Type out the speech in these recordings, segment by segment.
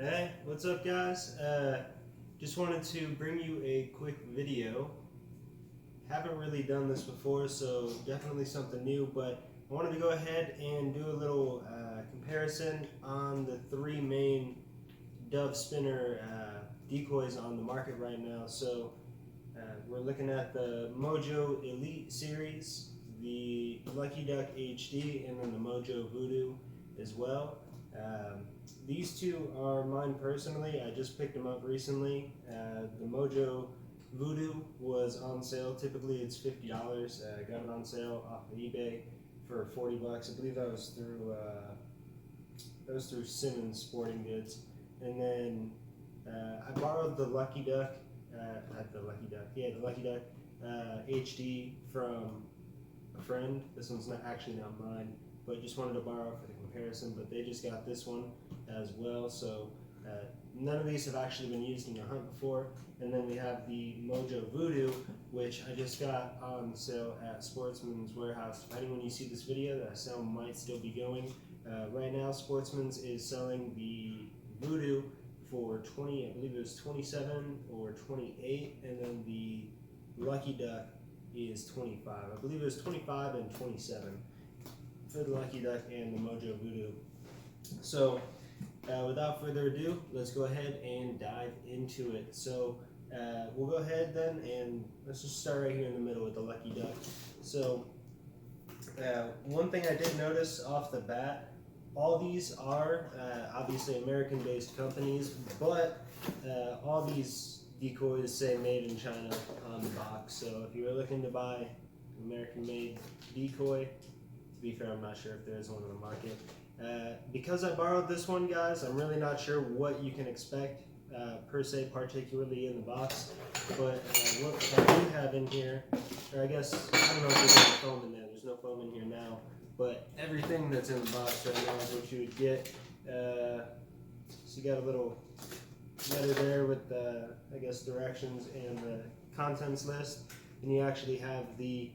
Hey, what's up guys? Just wanted to bring you a quick video. Haven't really done this before, so definitely something new, but I wanted to go ahead and do a little comparison on the three main dove spinner decoys on the market right now. So we're looking at the Mojo Elite series, the Lucky Duck HD, and then the Mojo Voodoo as well. These two are mine personally. I just picked them up recently. The Mojo Voodoo was on sale. Typically it's $50. I got it on sale off of eBay for $40. I believe that was through Simmons Sporting Goods. And then I borrowed the Lucky Duck, the Lucky Duck HD from a friend. This one's not mine, but just wanted to borrow it for the comparison. But they just got this one as well, so none of these have actually been used in a hunt before. And then we have the Mojo Voodoo, which I just got on sale at Sportsman's Warehouse. Depending when you see this video, that sale might still be going. Right now, Sportsman's is selling the Voodoo for I believe it was 27 or 28, and then the Lucky Duck is 25. I believe it was 25 and 27 for the Lucky Duck and the Mojo Voodoo. So without further ado, let's go ahead and dive into it. So we'll go ahead then, and let's just start right here in the middle with the Lucky Duck. So one thing I did notice off the bat, all these are obviously American-based companies, but all these decoys say made in China on the box. So if you were looking to buy an American-made decoy, to be fair, I'm not sure if there is one on the market. Because I borrowed this one, guys, I'm really not sure what you can expect per se, particularly in the box. But what I do have in here, or I guess, I don't know if there's any foam in there. There's no foam in here now. But everything that's in the box right now is what you would get. So you got a little letter there with the, I guess, directions and the contents list. And you actually have the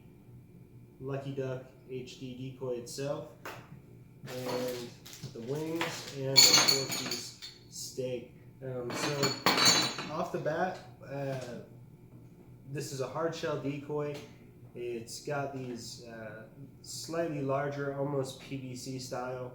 Lucky Duck HD decoy itself, and the wings, and the 4-piece steak. So off the bat, this is a hard shell decoy. It's got these slightly larger, almost PVC style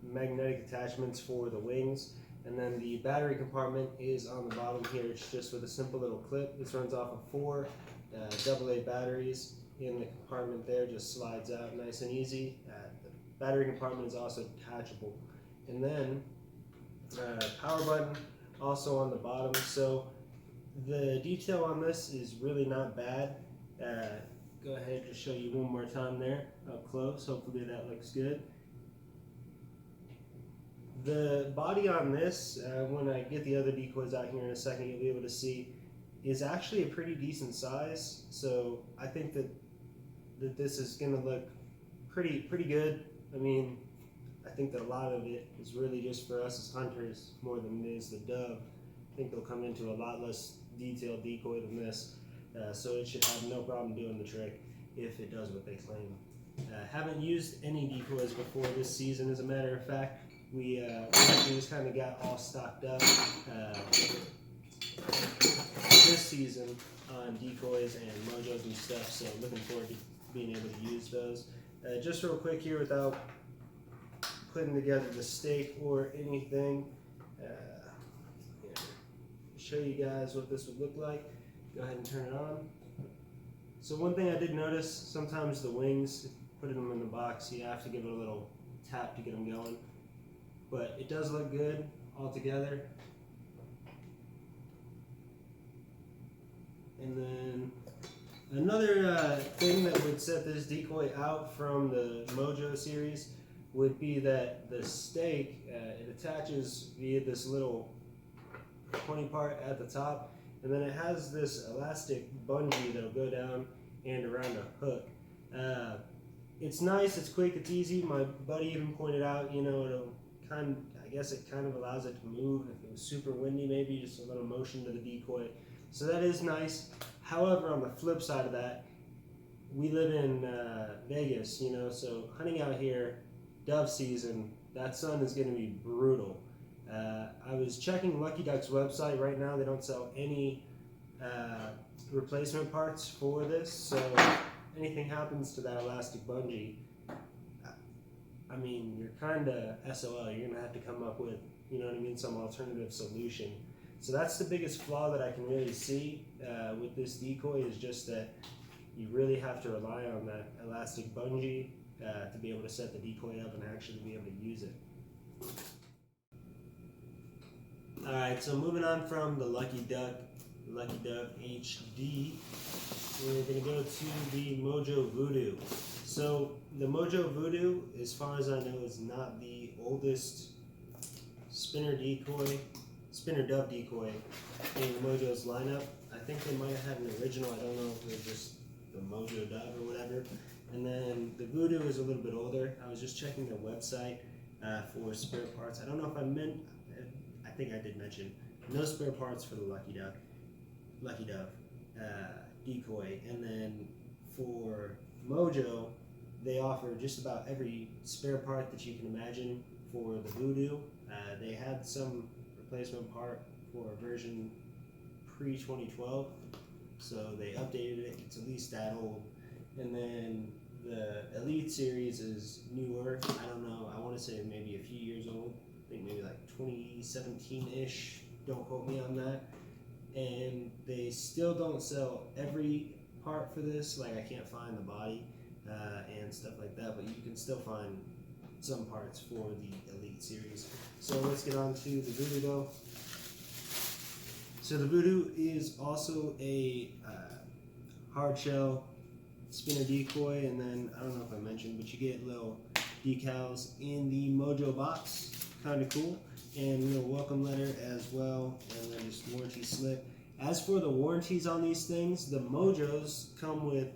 magnetic attachments for the wings, and then the battery compartment is on the bottom here. It's just with a simple little clip. This runs off of 4 AA batteries in the compartment there, just slides out nice and easy. The battery compartment is also detachable. And then power button also on the bottom. So the detail on this is really not bad. Go ahead and just show you one more time there up close. Hopefully that looks good. The body on this, when I get the other decoys out here in a second, you'll be able to see, is actually a pretty decent size. So I think that this is going to look pretty good. I mean, I think that a lot of it is really just for us as hunters more than it is the dove. I think they'll come into a lot less detailed decoy than this, so it should have no problem doing the trick if it does what they claim. Haven't used any decoys before this season, as a matter of fact. We actually just kind of got all stocked up this season on decoys and mojos and stuff, so looking forward to being able to use those. Just real quick here, without putting together the steak or anything, show you guys what this would look like. Go ahead and turn it on. So one thing I did notice, sometimes the wings, putting them in the box, you have to give it a little tap to get them going. But it does look good altogether. And then another thing that would set this decoy out from the Mojo series would be that the stake, it attaches via this little pointy part at the top, and then it has this elastic bungee that'll go down and around a hook. It's nice, it's quick, it's easy. My buddy even pointed out, you know, I guess it kind of allows it to move. If it was super windy, maybe just a little motion to the decoy. So that is nice. However, on the flip side of that, we live in Vegas, you know, so hunting out here dove season, that sun is going to be brutal. I was checking Lucky Duck's website right now. They don't sell any replacement parts for this, so anything happens to that elastic bungee, I mean, you're kind of SOL. You're going to have to come up with, you know what I mean, some alternative solution. So that's the biggest flaw that I can really see with this decoy, is just that you really have to rely on that elastic bungee to be able to set the decoy up and actually be able to use it. Alright, so moving on from the Lucky Duck HD, we're going to go to the Mojo Voodoo. So the Mojo Voodoo, as far as I know, is not the oldest spinner dove decoy in Mojo's lineup. I think they might have had an original. I don't know if it was just the Mojo Dove or whatever. And then the Voodoo is a little bit older. I was just checking their website for spare parts. I don't know if I think I did mention no spare parts for the Lucky Dove decoy. And then for Mojo, they offer just about every spare part that you can imagine for the Voodoo. They had some replacement part for a version pre-2012, so they updated it. It's at least that old. And then the Elite series is newer. I don't know, I want to say maybe a few years old. I think maybe like 2017-ish. Don't quote me on that. And they still don't sell every part for this. Like, I can't find the body and stuff like that, but you can still find some parts for the Elite series. So let's get on to the Voodoo though. So the Voodoo is also a hard shell spinner decoy, and then I don't know if I mentioned, but you get little decals in the Mojo box, kind of cool, and a little welcome letter as well, and then just warranty slip. As for the warranties on these things, the Mojos come with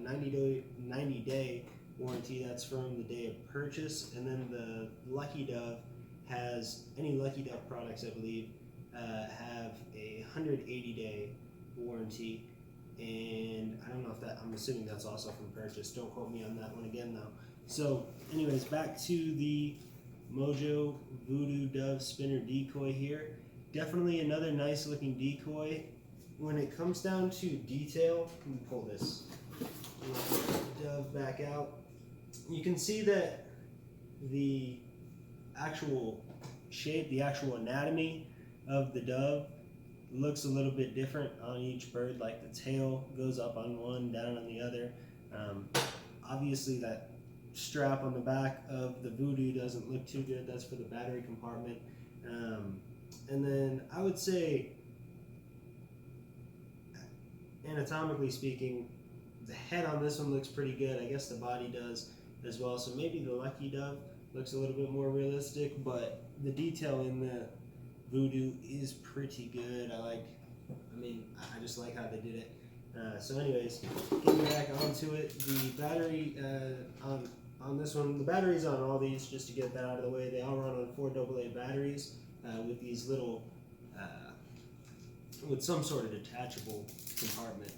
90-day warranty. That's from the day of purchase, and then the Lucky Dove has, any Lucky Dove products I believe have a 180-day warranty, and I don't know if that, I'm assuming that's also from purchase. Don't quote me on that one again though. So anyways, back to the Mojo Voodoo Dove Spinner Decoy here. Definitely another nice looking decoy. When it comes down to detail, let me pull this dove back out. You can see that the actual shape, the actual anatomy of the dove looks a little bit different on each bird. Like the tail goes up on one, down on the other. Obviously that strap on the back of the Voodoo doesn't look too good. That's for the battery compartment. And then I would say, anatomically speaking, the head on this one looks pretty good. I guess the body does as well. So maybe the Lucky Dove looks a little bit more realistic, but the detail in the Voodoo is pretty good. I just like how they did it. So anyways, getting back onto it, the battery on this one, the batteries on all these, just to get that out of the way, they all run on 4 AA batteries with these little, with some sort of detachable compartment.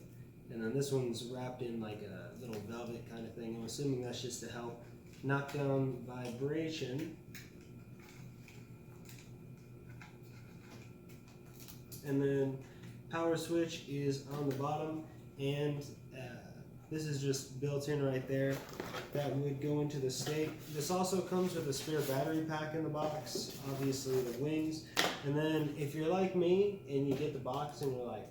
And then this one's wrapped in like a little velvet kind of thing. I'm assuming that's just to help knock down vibration. And then power switch is on the bottom, and this is just built in right there. That would go into the stake. This also comes with a spare battery pack in the box, obviously the wings. And then if you're like me and you get the box and you're like,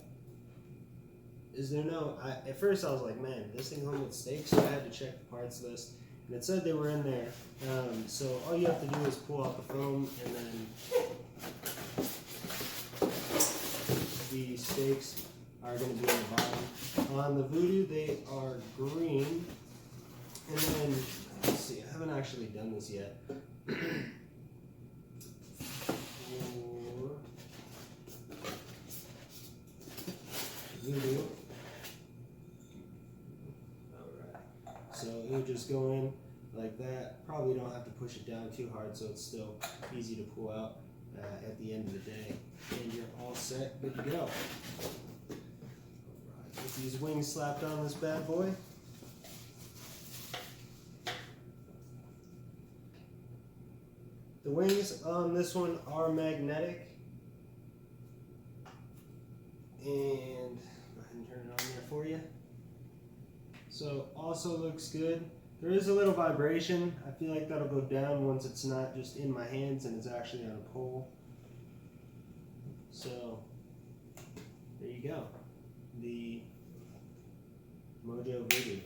is there no, at first I was like, man, this thing home with stakes, so I had to check the parts list. And it said they were in there. So all you have to do is pull out the foam, and then the stakes are going to be on the bottom. On the Voodoo, they are green. And then, let's see, I haven't actually done this yet. Voodoo. Alright. So you just go in like that. Probably don't have to push it down too hard, so it's still easy to pull out at the end of the day. And you're all set, good to go. Alright, with these wings slapped on this bad boy. The wings on this one are magnetic. And go ahead and turn it on there for you. So also looks good. There is a little vibration. I feel like that'll go down once it's not just in my hands and it's actually on a pole. So there you go. The Mojo Voodoo.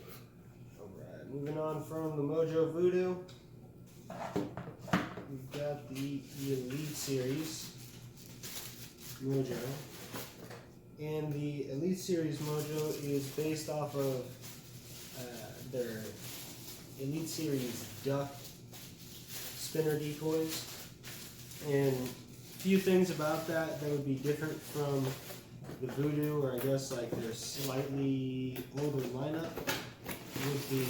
Alright, moving on from the Mojo Voodoo, we've got the Elite Series Mojo. And the Elite Series Mojo is based off of their Elite Series duck spinner decoys. And a few things about that would be different from the Voodoo, or I guess like their slightly older lineup, would be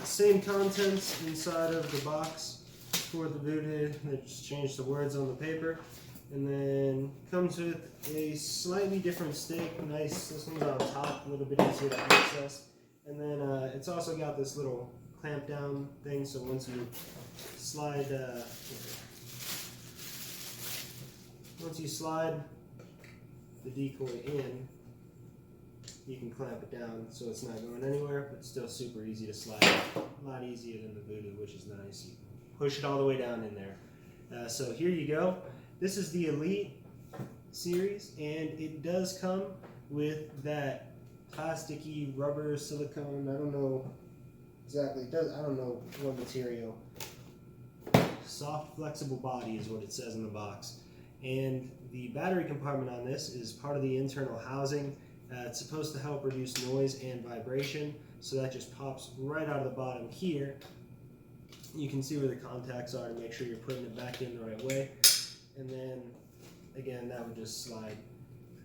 same contents inside of the box for the Voodoo. They just changed the words on the paper, and then comes with a slightly different stick. Nice, this one's on top, a little bit easier to access, and then it's also got this little clamp down thing. So once you slide, the decoy in, you can clamp it down so it's not going anywhere, but still super easy to slide. A lot easier than the Voodoo, which is nice. You can push it all the way down in there. So here you go. This is the Elite Series, and it does come with that plasticky rubber silicone. I don't know exactly. I don't know what material. Soft, flexible body is what it says in the box. And the battery compartment on this is part of the internal housing. It's supposed to help reduce noise and vibration, so that just pops right out of the bottom here. You can see where the contacts are to make sure you're putting it back in the right way. And then, again, that would just slide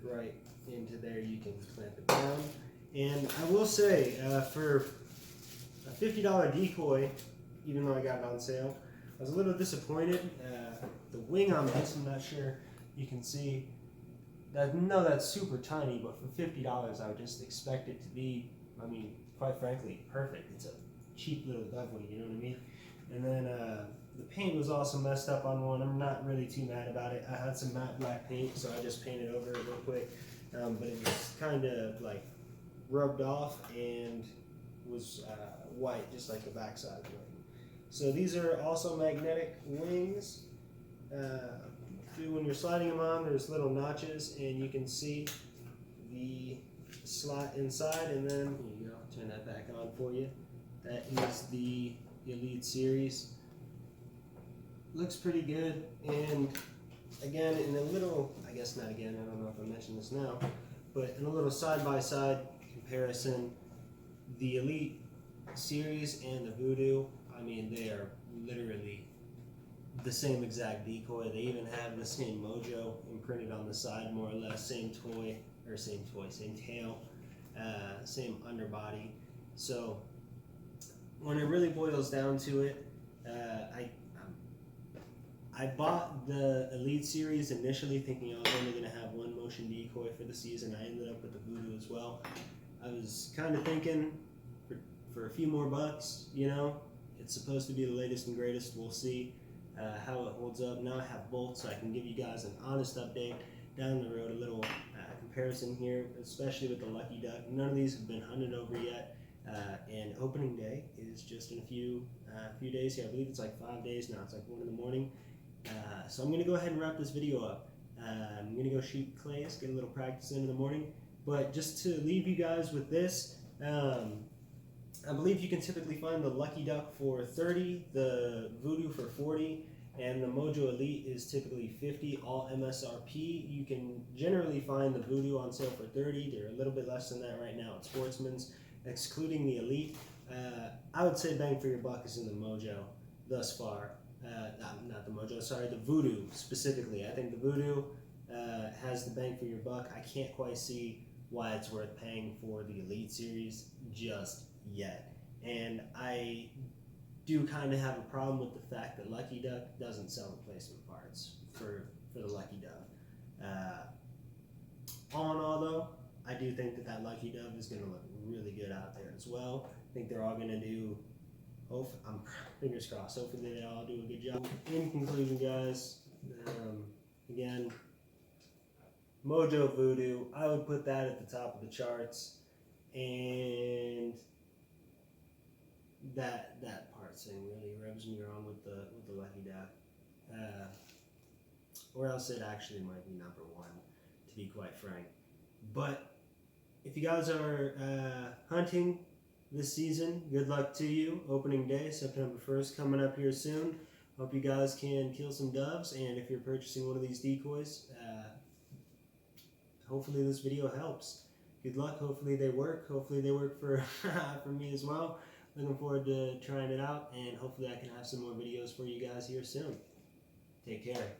right into there. You can clamp it down. And I will say, for a $50 decoy, even though I got it on sale, I was a little disappointed. The wing on this, I'm not sure you can see. No, that's super tiny, but for $50, I would just expect it to be, I mean, quite frankly, perfect. It's a cheap little dove wing, you know what I mean? And then the paint was also messed up on one. I'm not really too mad about it. I had some matte black paint, so I just painted over it real quick. But it was kind of like rubbed off and was white, just like the backside of the wing. So these are also magnetic wings. When you're sliding them on, there's little notches, and you can see the slot inside. And then here you go, turn that back on for you. That is the Elite Series. Looks pretty good. And again, in a little, I guess not again, I don't know if I mentioned this now, but in a little side-by-side comparison, the Elite Series and the Voodoo, I mean, they are literally the same exact decoy. They even have the same Mojo imprinted on the side, more or less. Same tail, same underbody. So when it really boils down to it, I bought the Elite Series initially thinking I was only going to have one motion decoy for the season. I ended up with the Voodoo as well. I was kind of thinking for a few more bucks, you know, it's supposed to be the latest and greatest. We'll see how it holds up. Now I have both, so I can give you guys an honest update down the road, a little comparison here, especially with the Lucky Duck. None of these have been hunted over yet, and opening day is just in a few days here. I believe it's like 5 days now. It's like 1 in the morning. So I'm going to go ahead and wrap this video up. I'm going to go shoot clays, get a little practice in the morning. But just to leave you guys with this, I believe you can typically find the Lucky Duck for $30, the Voodoo for $40, and the Mojo Elite is typically $50, all MSRP. You can generally find the Voodoo on sale for $30. They're a little bit less than that right now at Sportsman's, excluding the Elite. I would say bang for your buck is in the Mojo thus far. Not the Mojo, sorry, the Voodoo specifically. I think the Voodoo has the bang for your buck. I can't quite see why it's worth paying for the Elite Series just yet. And I do kind of have a problem with the fact that Lucky Duck doesn't sell replacement parts for the Lucky Duck. All in all though, I do think that lucky dove is going to look really good out there as well. I think they're all going to do. I'm fingers crossed. Hopefully they all do a good job. In conclusion, guys, again, Mojo Voodoo, I would put that at the top of the charts, and that part thing really rubs me wrong with the lucky duck, or else it actually might be number one, to be quite frank. But if you guys are hunting this season, good luck to you. Opening day, September 1st, coming up here soon. Hope you guys can kill some doves, and if you're purchasing one of these decoys, hopefully this video helps. Good luck. Hopefully they work. Hopefully they work for for me as well. Looking forward to trying it out, and hopefully I can have some more videos for you guys here soon. Take care.